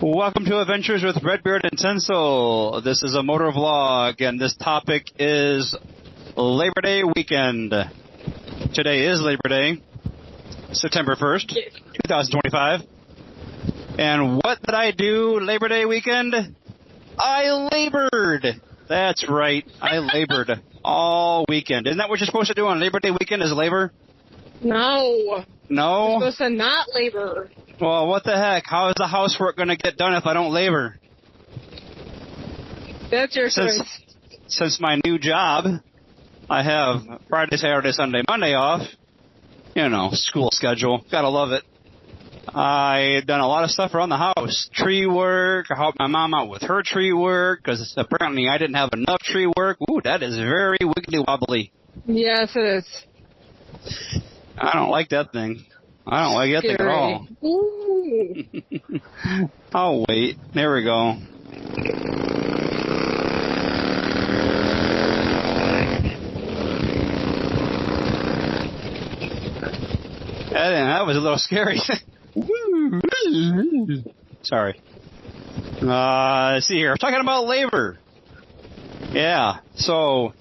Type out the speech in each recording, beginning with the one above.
Welcome to Adventures with Beard and Tinsel. This is a motor vlog, and this topic is Labor Day weekend. Today is Labor Day, September 1st, 2025. And what did I do Labor Day weekend? I labored. That's right, I labored all weekend. Isn't that what you're supposed to do on Labor Day weekend, is labor? No. No? You're supposed to not labor. Well, what the heck? How is the housework going to get done if I don't labor? That's your choice. Since my new job, I have Friday, Saturday, Sunday, Monday off. You know, school schedule. Gotta love it. I've done a lot of stuff around the house. Tree work. I helped my mom out with her tree work because apparently I didn't have enough tree work. Ooh, that is very wiggly wobbly. Yes, it is. I don't like that thing. I don't like that thing at all. Ooh. Oh, wait. There we go. That was a little scary. Sorry. Let's see here. I'm talking about labor. Yeah. So,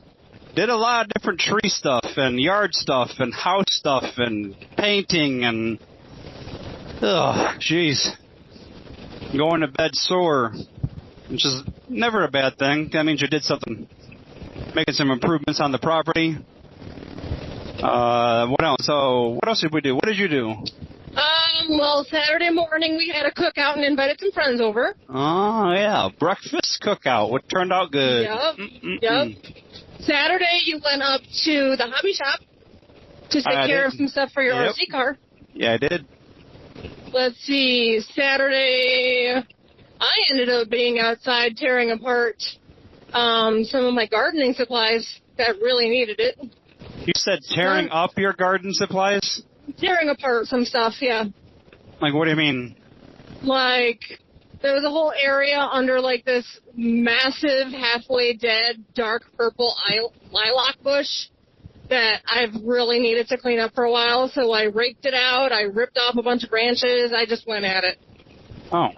did a lot of different tree stuff and yard stuff and house stuff and painting and, jeez. Going to bed sore, which is never a bad thing. That means you did something, making some improvements on the property. What else? So, what else did we do? What did you do? Well, Saturday morning we had a cookout and invited some friends over. Oh, yeah. Breakfast cookout. What turned out good. Yep. Saturday you went up to the hobby shop to take care of some stuff for your RC car. Yeah, I did. Let's see. Saturday I ended up being outside tearing apart some of my gardening supplies that really needed it. You said tearing up your garden supplies? Tearing apart some stuff, yeah. Like, what do you mean? Like, there was a whole area under, like, this massive, halfway dead, dark purple lilac bush that I've really needed to clean up for a while, so I raked it out, I ripped off a bunch of branches, I just went at it. Oh.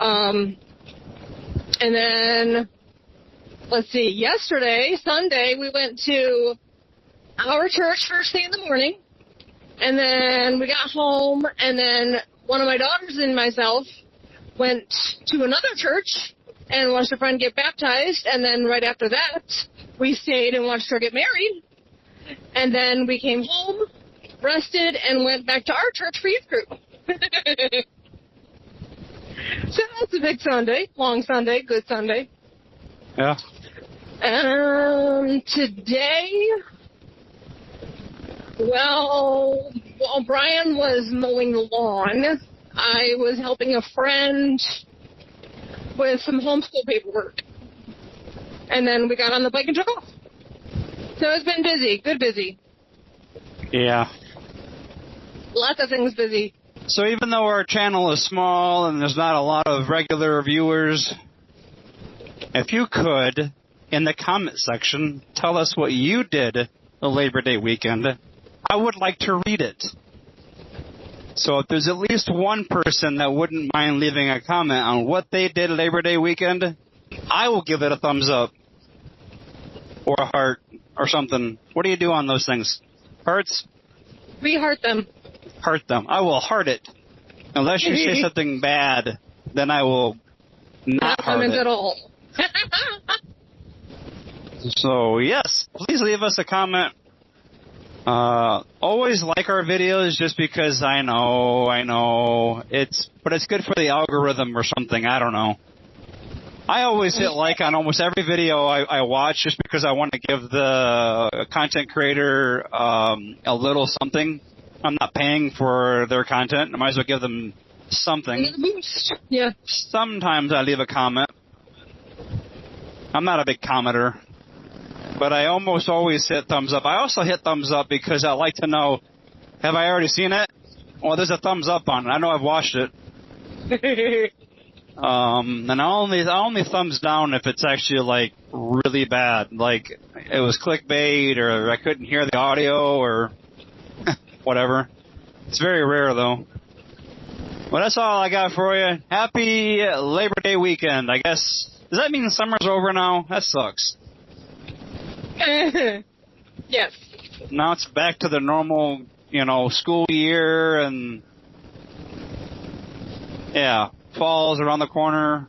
And then, let's see, yesterday, Sunday, we went to our church first thing in the morning, and then we got home, and then one of my daughters and myself went to another church and watched a friend get baptized, and then right after that, we stayed and watched her get married, and then we came home, rested, and went back to our church for youth group. So that's a big Sunday, long Sunday, good Sunday. Yeah. Today, well, while Brian was mowing the lawn, I was helping a friend with some homeschool paperwork. And then we got on the bike and took off. So it's been busy, good busy. Yeah. Lots of things busy. So even though our channel is small and there's not a lot of regular viewers, if you could, in the comment section, tell us what you did the Labor Day weekend, I would like to read it. So if there's at least one person that wouldn't mind leaving a comment on what they did Labor Day weekend, I will give it a thumbs up. Or a heart, or something. What do you do on those things? Hearts? We heart them. Heart them. I will heart it. Unless you say something bad, then I will not heart it. At all. So, yes, please leave us a comment. Always like our videos just because I know, but it's good for the algorithm or something, I don't know. I always hit like on almost every video I watch just because I want to give the content creator a little something. I'm not paying for their content. I might as well give them something. Yeah. Sometimes I leave a comment. I'm not a big commenter, but I almost always hit thumbs up. I also hit thumbs up because I like to know, have I already seen it? Well, there's a thumbs up on it. I know I've watched it. And I only thumbs down if it's actually, like, really bad. Like, it was clickbait, or I couldn't hear the audio, or whatever. It's very rare, though. Well, that's all I got for you. Happy Labor Day weekend, I guess. Does that mean summer's over now? That sucks. Yes. Now it's back to the normal, school year, and yeah, fall's around the corner,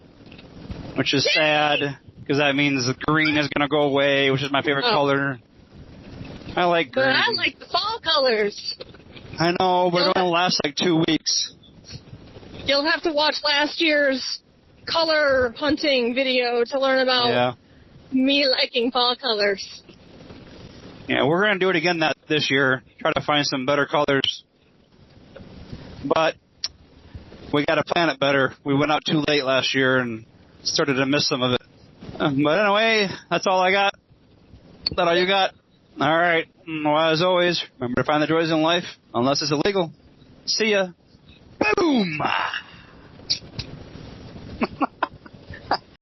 which is sad, because that means the green is going to go away, which is my favorite color. I like green. But I like the fall colors. I know, but it only lasts like 2 weeks. You'll have to watch last year's color hunting video to learn about me liking fall colors. Yeah, we're going to do it again this year, try to find some better colors. But we got to plan it better. We went out too late last year and started to miss some of it. But anyway, that's all I got. Is that all you got? All right. Well, as always, remember to find the joys in life, unless it's illegal. See ya. Boom!